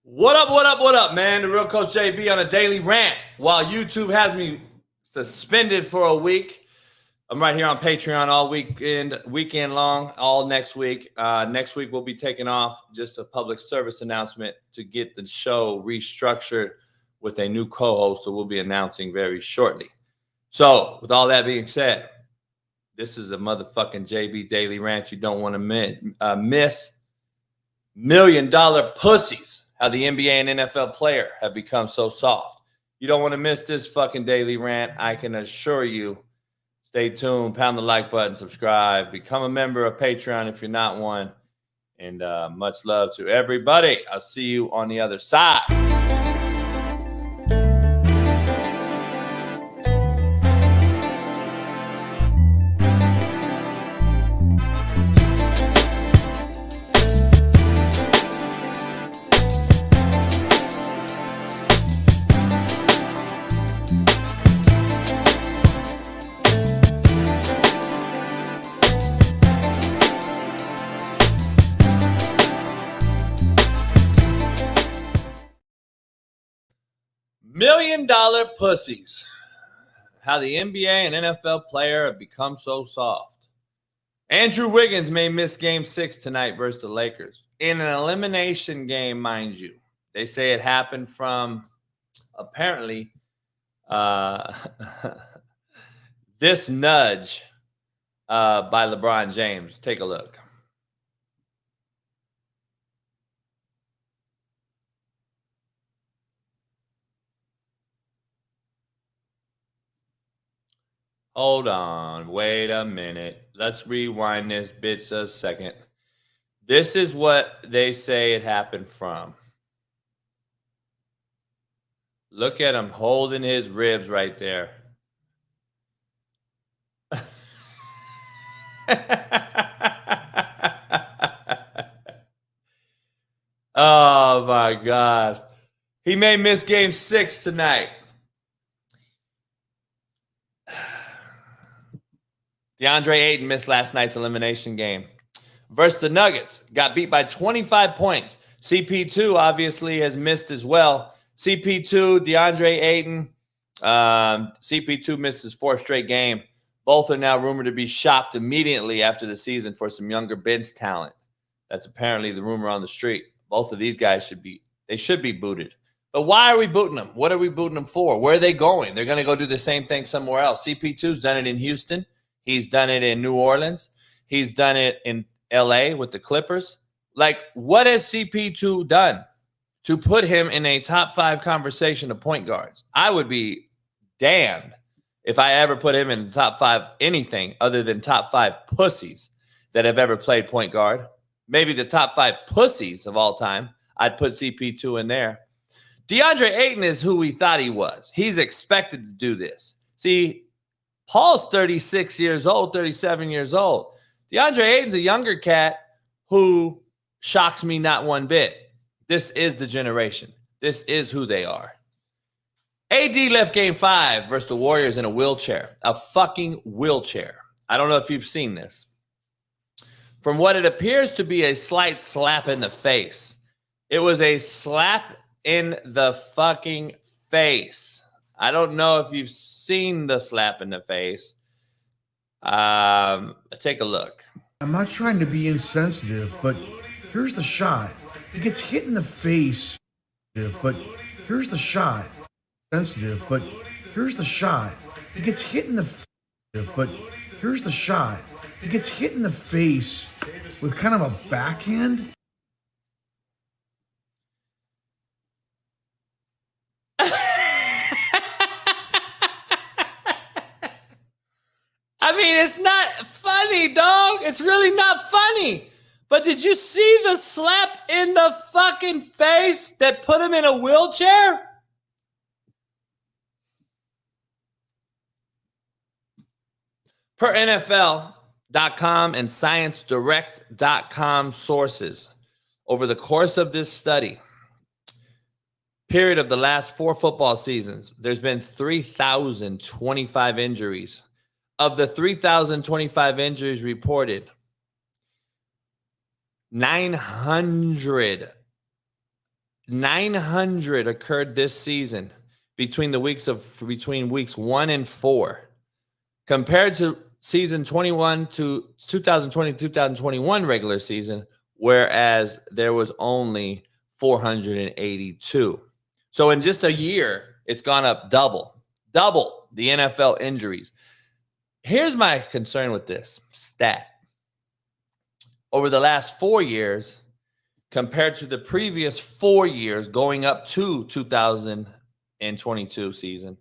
What up, man? The real Coach JB on a Daily Rant. While YouTube has me suspended for a week, I'm right here on Patreon all weekend long, all next week. Next week, we'll be taking off. Just a public service announcement to get the show restructured with a new co-host, so we'll be announcing very shortly. So, with all that being said, this is a motherfucking JB Daily Rant you don't want to miss. $1 million pussies. How the NBA and NFL player have become so soft. You don't want to miss this fucking Daily Rant. I can assure you. Stay tuned. Pound the like button. Subscribe. Become a member of Patreon if you're not one. And much love to everybody. I'll see you on the other side. $1 million pussies. How the NBA and NFL player have become so soft. Andrew Wiggins may miss Game 6 tonight versus the Lakers. In an elimination game, mind you. They say it happened from, apparently, this nudge by LeBron James. Take a look. Hold on. Wait a minute. Let's rewind this bitch a second. This is what they say it happened from. Look at him holding his ribs right there. Oh, my God. He may miss Game 6 tonight. DeAndre Ayton missed last night's elimination game versus the Nuggets. Got beat by 25 points. CP2 obviously has missed as well. CP2, DeAndre Ayton. CP2 missed his fourth straight game. Both are now rumored to be shopped immediately after the season for some younger bench talent. That's apparently the rumor on the street. Both of these guys should be booted. But why are we booting them? What are we booting them for? Where are they going? They're going to go do the same thing somewhere else. CP2's done it in Houston. He's done it in New Orleans. He's done it in LA with the Clippers. Like, what has CP2 done to put him in a top 5 conversation of point guards? I would be damned if I ever put him in the top 5 anything other than top 5 pussies that have ever played point guard. Maybe the top 5 pussies of all time. I'd put CP2 in there. DeAndre Ayton is who we thought he was. He's expected to do this. See, Paul's 36 years old, 37 years old. DeAndre Ayton's a younger cat who shocks me not one bit. This is the generation. This is who they are. AD left Game 5 versus the Warriors in a wheelchair. A fucking wheelchair. I don't know if you've seen this. From what it appears to be a slight slap in the face, it was a slap in the fucking face. I don't know if you've seen the slap in the face. Take a look. I'm not trying to be insensitive, but here's the shot. He gets hit in the face, but here's the shot. Sensitive, but here's the shot. He gets hit in the face, but here's the shot. He gets hit in the face with kind of a backhand. I mean, it's not funny, dog. It's really not funny. But did you see the slap in the fucking face that put him in a wheelchair? Per NFL.com and ScienceDirect.com sources, over the course of this study, period of the last 4 football seasons, there's been 3,025 injuries. Of the 3,025 injuries reported, 900 900 occurred this season between weeks 1 and 4, compared to season 21 to 2020-2021 regular season, whereas there was only 482. So in just a year, it's gone up double the NFL injuries. Here's my concern with this stat. Over the last 4 years, compared to the previous 4 years going up to 2022 season,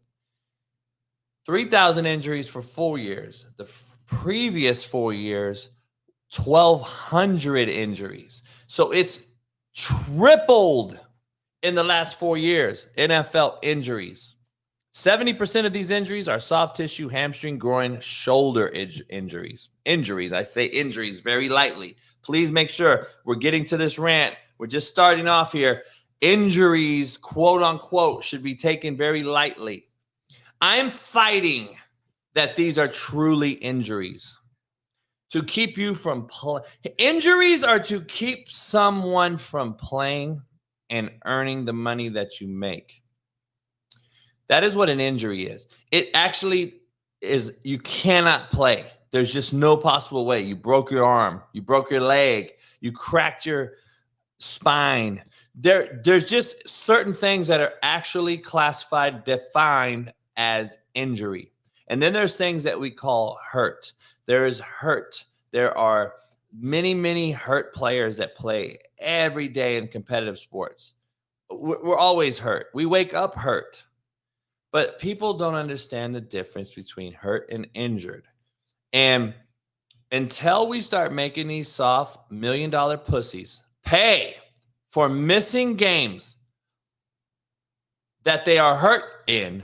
3,000 injuries for 4 years. The previous 4 years, 1,200 injuries. So it's tripled in the last 4 years, NFL injuries. 70% of these injuries are soft tissue, hamstring, groin, shoulder injuries. I say injuries very lightly. Please make sure we're getting to this rant. We're just starting off here. Injuries, quote unquote, should be taken very lightly. I'm fighting that these are truly injuries to keep you from playing. Injuries are to keep someone from playing and earning the money that you make. That is what an injury is. It actually is, you cannot play. There's just no possible way. You broke your arm, you broke your leg, you cracked your spine. There's just certain things that are actually defined as injury. And then there's things that we call hurt. There is hurt. There are many hurt players that play every day in competitive sports. We're always hurt. We wake up hurt. But people don't understand the difference between hurt and injured. And until we start making these soft $1 million pussies pay for missing games that they are hurt in,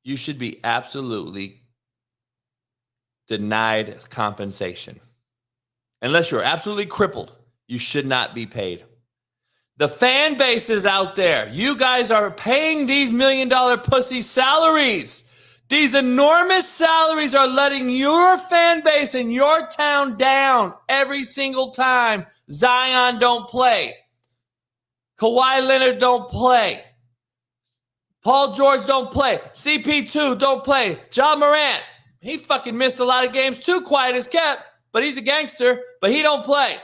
you should be absolutely denied compensation. Unless you're absolutely crippled, you should not be paid. The fan bases out there, you guys are paying these $1 million pussy salaries. These enormous salaries are letting your fan base in your town down every single time Zion don't play. Kawhi Leonard don't play. Paul George don't play. CP2 don't play. Ja Morant, he fucking missed a lot of games too, quiet as kept, but he's a gangster, but he don't play.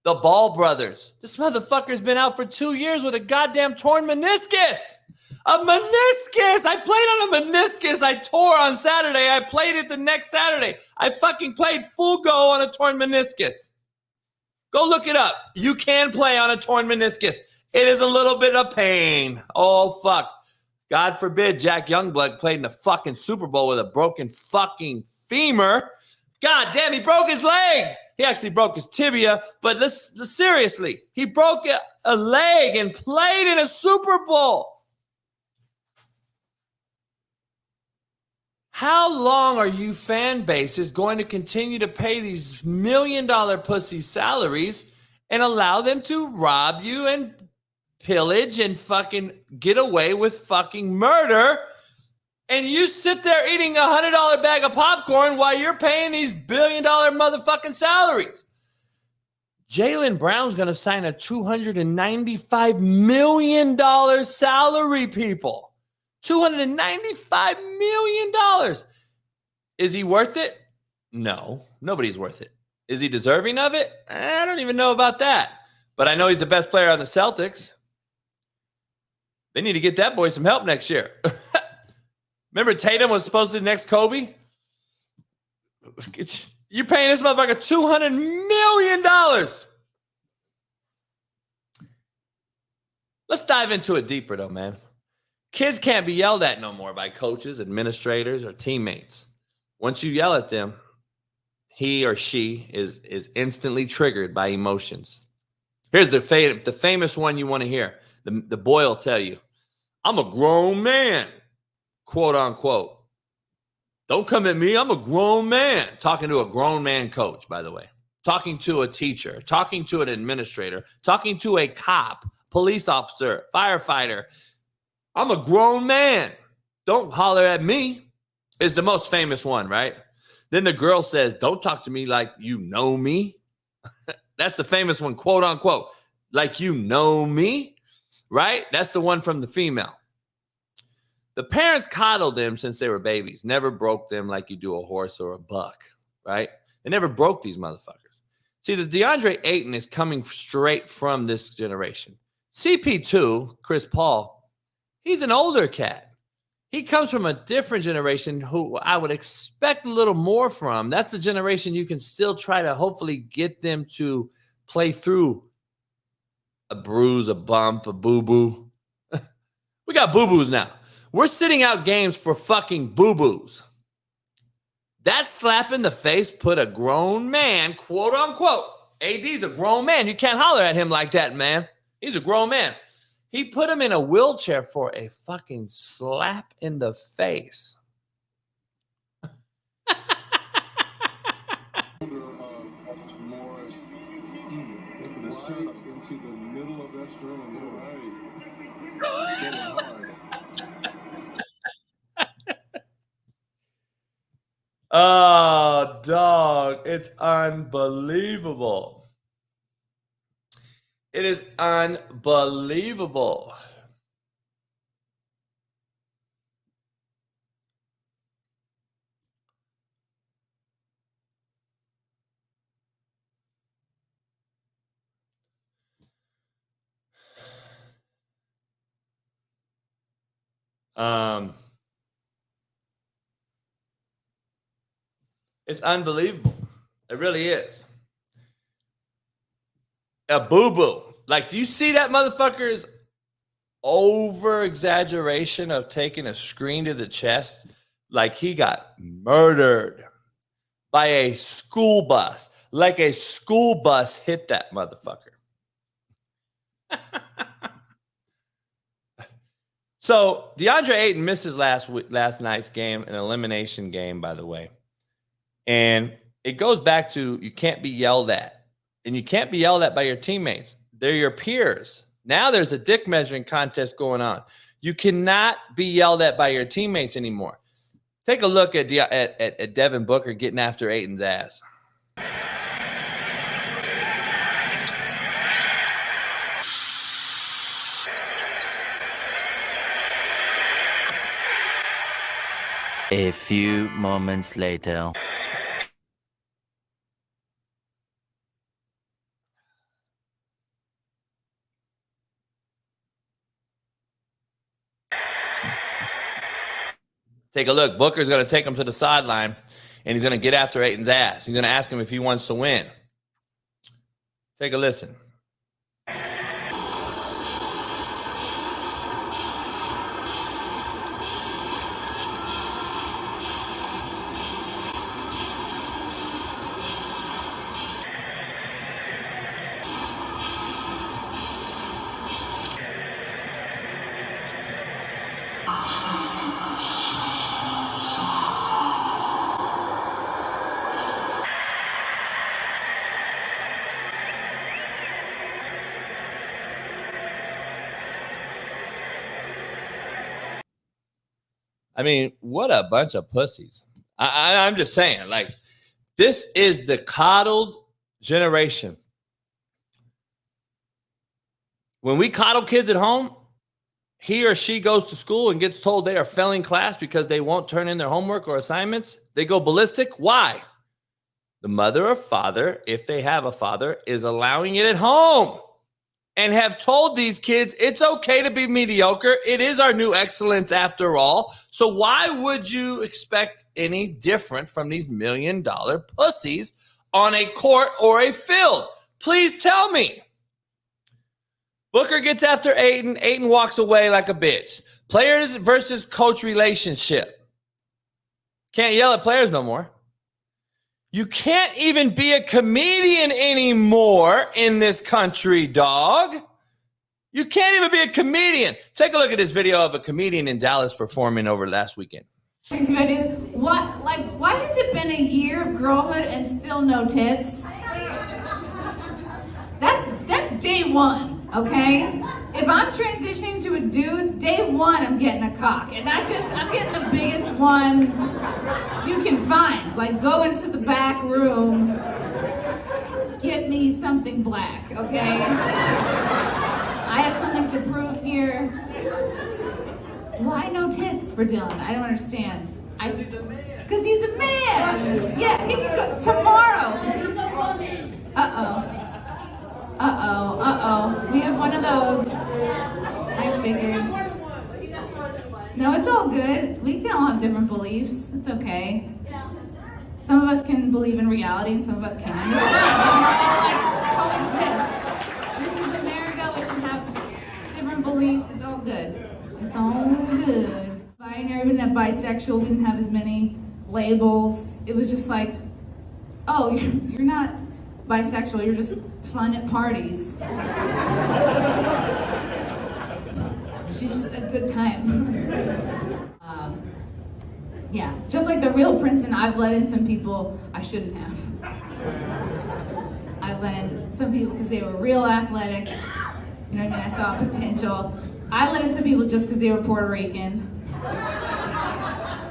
The Ball brothers. This motherfucker's been out for 2 years with a goddamn torn meniscus. A meniscus. I played on a meniscus. I tore on Saturday. I played it the next Saturday. I fucking played full go on a torn meniscus. Go look it up. You can play on a torn meniscus. It is a little bit of pain. Oh, fuck. God forbid Jack Youngblood played in the fucking Super Bowl with a broken fucking femur. God damn, he broke his leg. He actually broke his tibia, but seriously, he broke a leg and played in a Super Bowl. How long are you fan bases going to continue to pay these $1 million pussy salaries and allow them to rob you and pillage and fucking get away with fucking murder? And you sit there eating a $100 bag of popcorn while you're paying these $1 billion motherfucking salaries. Jaylen Brown's going to sign a $295 million salary, people. $295 million. Is he worth it? No, nobody's worth it. Is he deserving of it? I don't even know about that. But I know he's the best player on the Celtics. They need to get that boy some help next year. Remember Tatum was supposed to be the next Kobe? You're paying this motherfucker $200 million. Let's dive into it deeper, though, man. Kids can't be yelled at no more by coaches, administrators, or teammates. Once you yell at them, he or she is instantly triggered by emotions. Here's the famous one you want to hear. The boy will tell you, I'm a grown man. Quote unquote. Don't come at me. I'm a grown man. Talking to a grown man coach, by the way. Talking to a teacher. Talking to an administrator. Talking to a cop, police officer, firefighter. I'm a grown man. Don't holler at me is the most famous one, right? Then the girl says, don't talk to me like you know me. That's the famous one, quote unquote. Like, you know me, right? That's the one from the female. The parents coddled them since they were babies, never broke them like you do a horse or a buck, right? They never broke these motherfuckers. See, the DeAndre Ayton is coming straight from this generation. CP2, Chris Paul, he's an older cat. He comes from a different generation who I would expect a little more from. That's the generation you can still try to hopefully get them to play through a bruise, a bump, a boo-boo. We got boo-boos now. We're sitting out games for fucking boo-boos. That slap in the face put a grown man, quote unquote. AD's a grown man. You can't holler at him like that, man. He's a grown man. He put him in a wheelchair for a fucking slap in the face. Morris into the straight into the middle of that sternum. Right. Oh, dog. It's unbelievable. It is unbelievable. It's unbelievable. It really is. A boo-boo. Like, do you see that motherfucker's over-exaggeration of taking a screen to the chest? Like, he got murdered by a school bus. Like a school bus hit that motherfucker. So, DeAndre Ayton misses last night's game, an elimination game, by the way. And it goes back to you can't be yelled at. And you can't be yelled at by your teammates. They're your peers. Now there's a dick measuring contest going on. You cannot be yelled at by your teammates anymore. Take a look at Devin Booker getting after Ayton's ass. A few moments later. Take a look. Booker's going to take him to the sideline, and he's going to get after Ayton's ass. He's going to ask him if he wants to win. Take a listen. I mean, what a bunch of pussies. I'm just saying, like, this is the coddled generation. When we coddle kids at home, he or she goes to school and gets told they are failing class because they won't turn in their homework or assignments. They go ballistic. Why? The mother or father, if they have a father, is allowing it at home and have told these kids it's okay to be mediocre. It is our new excellence after all. So why would you expect any different from these $1 million pussies on a court or a field? Please tell me. Booker gets after Ayton. Ayton walks away like a bitch. Players versus coach relationship. Can't yell at players no more. You can't even be a comedian anymore in this country, dog. You can't even be a comedian. Take a look at this video of a comedian in Dallas performing over last weekend. What? Like, why has it been a year of girlhood and still no tits? That's day one, okay? If I'm transitioning to a dude, day one I'm getting a cock. And I'm getting the biggest one you can find. Like, go into the back room, get me some something black, okay? I have something to prove here. Why no tits for Dylan? I don't understand. Because he's a man. Because he's a man! Yeah, he can go tomorrow. He's a woman. Uh-oh. We have one of those. I figured. No, it's all good. We can all have different beliefs. It's okay. Some of us can believe in reality and some of us can't. Coexist. This is America. We should have different beliefs. It's all good. It's all good. Binary, we didn't have bisexual, we didn't have as many labels. It was just like, oh, you're not bisexual, you're just fun at parties. She's just a good time. Yeah, just like the real Princeton, I've let in some people I shouldn't have. I've let in some people because they were real athletic. You know what I mean? I saw potential. I let in some people just because they were Puerto Rican.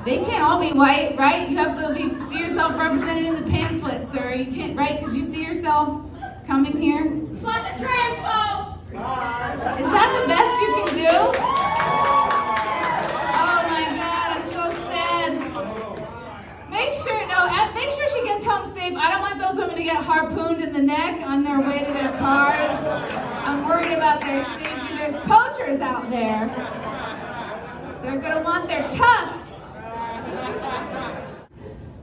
They can't all be white, right? You have to see yourself represented in the pamphlet, sir. You can't, right? Because you see yourself coming here. Fuck the transphobe! Is that the best you can do? Oh my God, I'm so sad. Make sure she gets home safe. I don't want those women to get harpooned in the neck on their way to their cars. I'm worried about their safety. There's poachers out there. They're gonna want their tusks.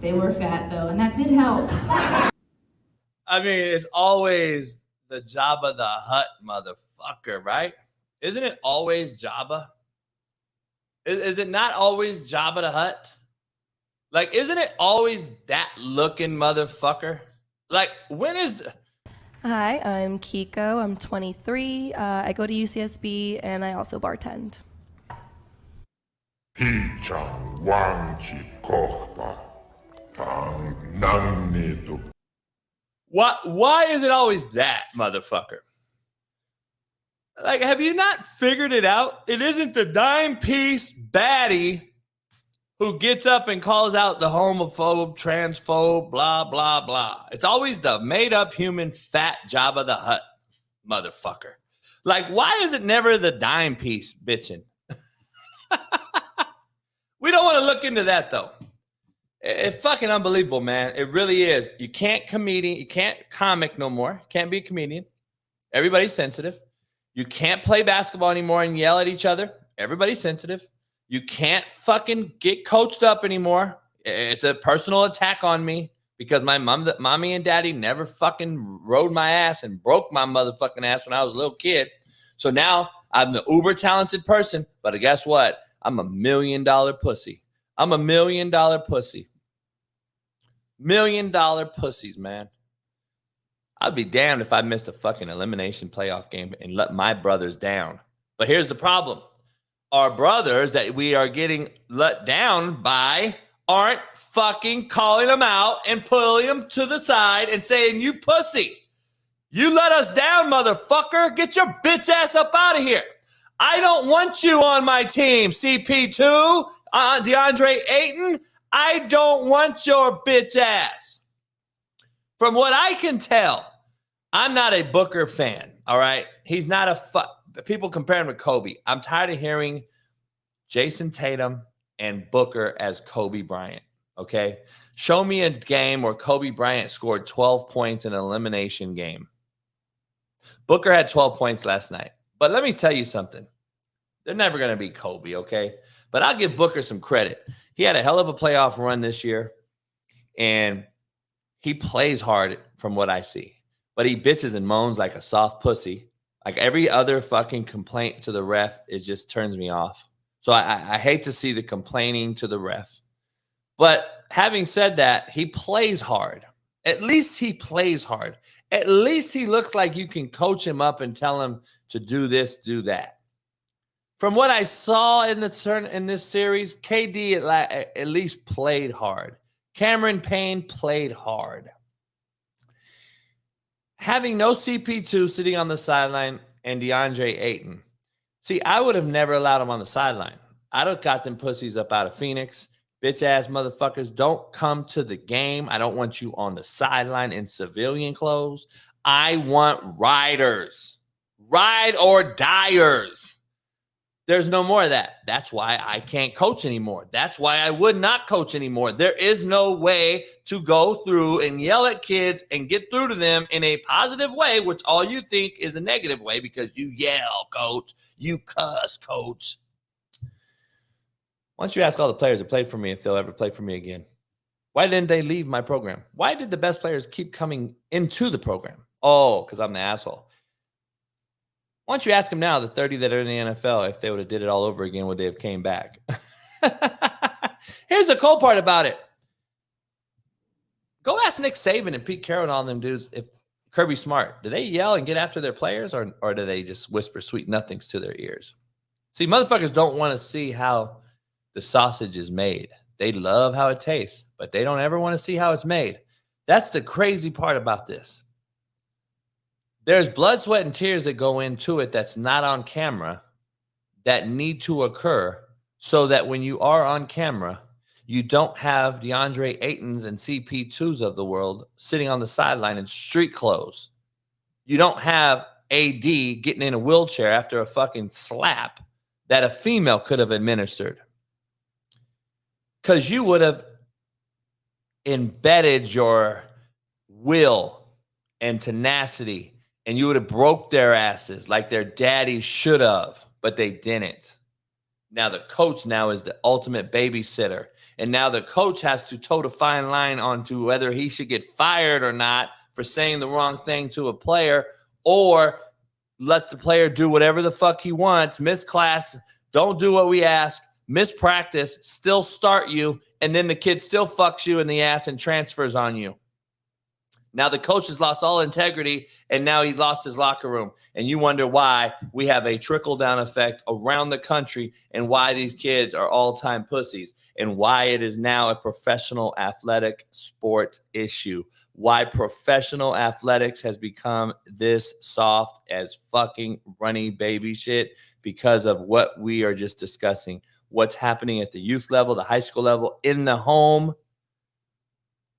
They were fat though, and that did help. I mean, it's always the Jabba the Hutt motherfucker, right? Isn't it always Jabba? Is it not always Jabba the Hutt? Like, isn't it always that looking motherfucker? Like, when is the... Hi, I'm Kiko. I'm 23. I go to UCSB, and I also bartend. Why is it always that motherfucker? Like, have you not figured it out? It isn't the dime piece baddie who gets up and calls out the homophobe, transphobe, blah, blah, blah. It's always the made-up human fat Jabba the Hutt motherfucker. Like, why is it never the dime piece bitching? We don't want to look into that, though. It's fucking unbelievable, man. It really is. You can't comic no more. Can't be a comedian. Everybody's sensitive. You can't play basketball anymore and yell at each other. Everybody's sensitive. You can't fucking get coached up anymore. It's a personal attack on me because my mommy and daddy never fucking rode my ass and broke my motherfucking ass when I was a little kid. So now I'm the uber talented person, but guess what? I'm $1 million pussy. I'm $1 million pussy. $1 million pussies, man. I'd be damned if I missed a fucking elimination playoff game and let my brothers down. But here's the problem. Our brothers that we are getting let down by aren't fucking calling them out and pulling them to the side and saying, you pussy. You let us down, motherfucker. Get your bitch ass up out of here. I don't want you on my team, CP2, DeAndre Ayton. I don't want your bitch ass. From what I can tell, I'm not a Booker fan, all right? He's not people compare him to Kobe. I'm tired of hearing Jason Tatum and Booker as Kobe Bryant, okay? Show me a game where Kobe Bryant scored 12 points in an elimination game. Booker had 12 points last night. But let me tell you something. They're never going to be Kobe, okay? But I'll give Booker some credit. He had a hell of a playoff run this year, and he plays hard from what I see. But he bitches and moans like a soft pussy. Like every other fucking complaint to the ref, it just turns me off. So I hate to see the complaining to the ref. But having said that, he plays hard. At least he plays hard. At least he looks like you can coach him up and tell him to do this, do that. From what I saw in this series, KD at least played hard. Cameron Payne played hard. Having no CP2 sitting on the sideline and DeAndre Ayton. See, I would have never allowed him on the sideline. I'd have got them pussies up out of Phoenix Bitch ass motherfuckers, don't come to the game. I don't want you on the sideline in civilian clothes. I want riders, ride or diers. There's no more of that. That's why I can't coach anymore. That's why I would not coach anymore. There is no way to go through and yell at kids and get through to them in a positive way, which all you think is a negative way because you yell, coach, you cuss, coach. Why don't you ask all the players that played for me if they'll ever play for me again? Why didn't they leave my program? Why did the best players keep coming into the program? Oh, because I'm the asshole. Why don't you ask them now, the 30 that are in the NFL, if they would have did it all over again, would they have came back? Here's the cool part about it. Go ask Nick Saban and Pete Carroll and all them dudes if Kirby Smart, do they yell and get after their players or do they just whisper sweet nothings to their ears? See, motherfuckers don't want to see how the sausage is made. They love how it tastes, but they don't ever want to see how it's made. That's the crazy part about this. There's blood, sweat, and tears that go into it that's not on camera that need to occur so that when you are on camera, you don't have DeAndre Aytons and CP2s of the world sitting on the sideline in street clothes. You don't have AD getting in a wheelchair after a fucking slap that a female could have administered. Because you would have embedded your will and tenacity and you would have broke their asses like their daddy should have, but they didn't. Now the coach now is the ultimate babysitter. And now the coach has to toe the fine line onto whether he should get fired or not for saying the wrong thing to a player or let the player do whatever the fuck he wants, miss class, don't do what we ask, miss practice, still start you, and then the kid still fucks you in the ass and transfers on you. Now the coach has lost all integrity, and now he's lost his locker room. And you wonder why we have a trickle-down effect around the country and why these kids are all-time pussies and why it is now a professional athletic sport issue. Why professional athletics has become this soft as fucking runny baby shit because of what we are just discussing. What's happening at the youth level, the high school level, in the home,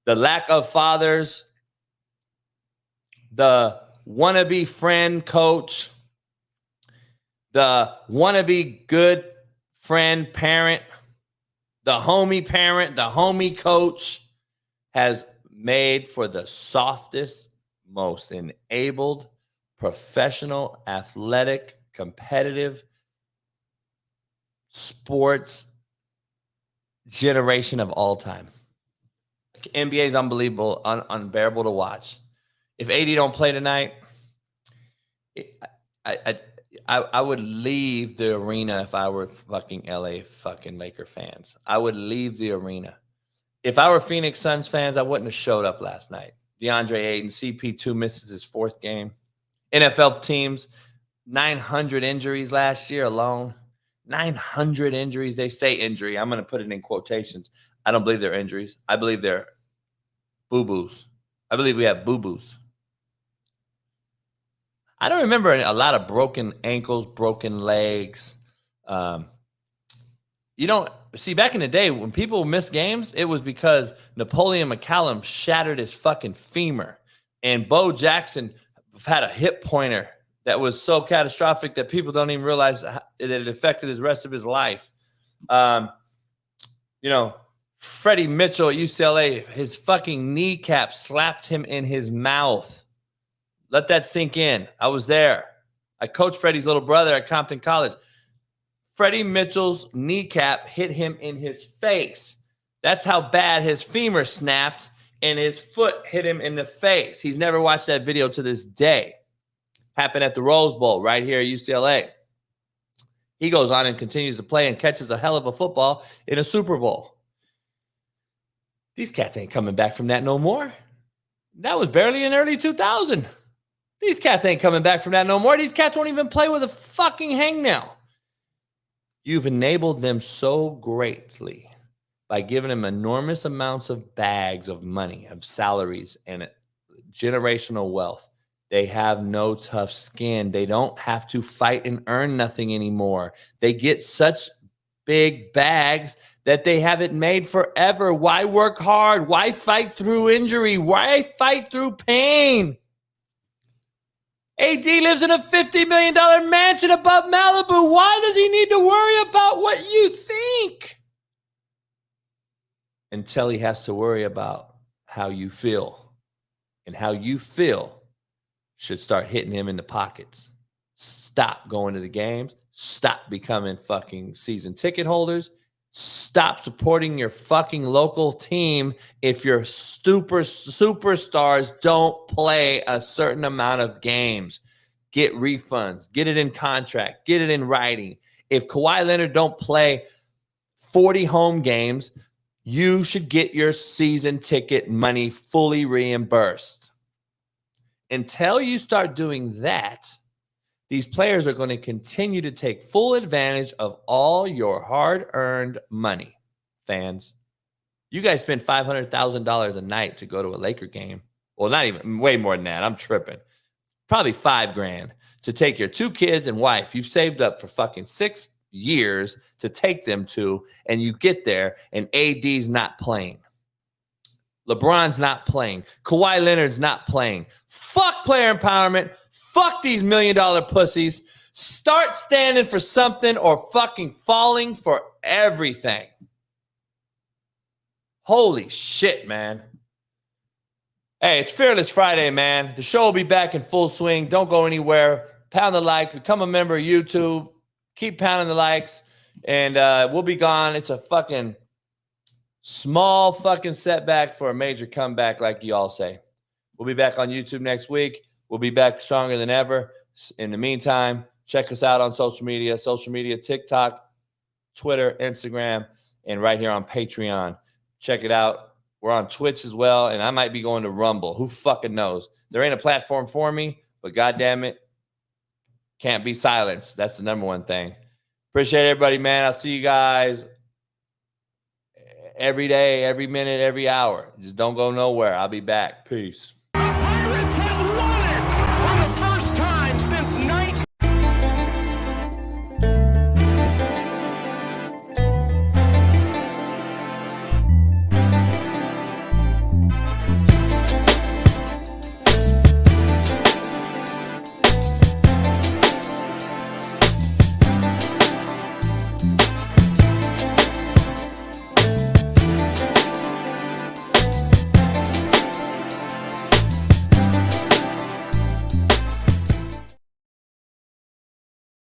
the lack of fathers, the wannabe friend coach, the wannabe good friend parent, the homie coach has made for the softest, most enabled, professional, athletic, competitive sports generation of all time. NBA is unbelievable, unbearable to watch. If AD don't play tonight, I would leave the arena if I were fucking LA fucking Laker fans. I would leave the arena. If I were Phoenix Suns fans, I wouldn't have showed up last night. DeAndre Ayton, CP2 misses his fourth game. NFL teams, 900 injuries last year alone. 900 injuries. They say injury. I'm going to put it in quotations. I don't believe they're injuries. I believe they're boo-boos. I believe we have boo-boos. I don't remember a lot of broken ankles, broken legs. You don't see back in the day when people missed games, it was because Napoleon McCallum shattered his fucking femur, and Bo Jackson had a hip pointer that was so catastrophic that people don't even realize that it affected his rest of his life. Freddie Mitchell at UCLA, his fucking kneecap slapped him in his mouth. Let that sink in. I was there. I coached Freddie's little brother at Compton College. Freddie Mitchell's kneecap hit him in his face. That's how bad his femur snapped and his foot hit him in the face. He's never watched that video to this day. Happened at the Rose Bowl right here at UCLA. He goes on and continues to play and catches a hell of a football in a Super Bowl. These cats ain't coming back from that no more. That was barely in early 2000. These cats ain't coming back from that no more. These cats won't even play with a fucking hangnail. You've enabled them so greatly by giving them enormous amounts of bags of money, of salaries, and generational wealth. They have no tough skin. They don't have to fight and earn nothing anymore. They get such big bags that they haven't made forever. Why work hard? Why fight through injury? Why fight through pain? AD lives in a $50 million mansion above Malibu. Why does he need to worry about what you think? Until he has to worry about how you feel. And how you feel should start hitting him in the pockets. Stop going to the games. Stop becoming fucking season ticket holders. Stop supporting your fucking local team if your superstars don't play a certain amount of games. Get refunds. Get it in contract. Get it in writing. If Kawhi Leonard don't play 40 home games, you should get your season ticket money fully reimbursed. Until you start doing that, these players are going to continue to take full advantage of all your hard-earned money. Fans, you guys spend $500,000 a night to go to a Laker game. Well, not even, way more than that. I'm tripping. Probably $5,000 to take your 2 kids and wife you've saved up for fucking 6 years to take them to, and you get there and AD's not playing. LeBron's not playing. Kawhi Leonard's not playing. Fuck player empowerment. Fuck these $1 million pussies. Start standing for something or fucking falling for everything. Holy shit, man. Hey, it's Fearless Friday, man. The show will be back in full swing. Don't go anywhere. Pound the like. Become a member of YouTube. Keep pounding the likes. And we'll be gone. It's a fucking small fucking setback for a major comeback, like you all say. We'll be back on YouTube next week. We'll be back stronger than ever. In the meantime, check us out on social media, TikTok, Twitter, Instagram, and right here on Patreon. Check it out. We're on Twitch as well, and I might be going to Rumble. Who fucking knows? There ain't a platform for me, but goddamn it, can't be silenced. That's the number one thing. Appreciate everybody, man. I'll see you guys every day, every minute, every hour. Just don't go nowhere. I'll be back. Peace.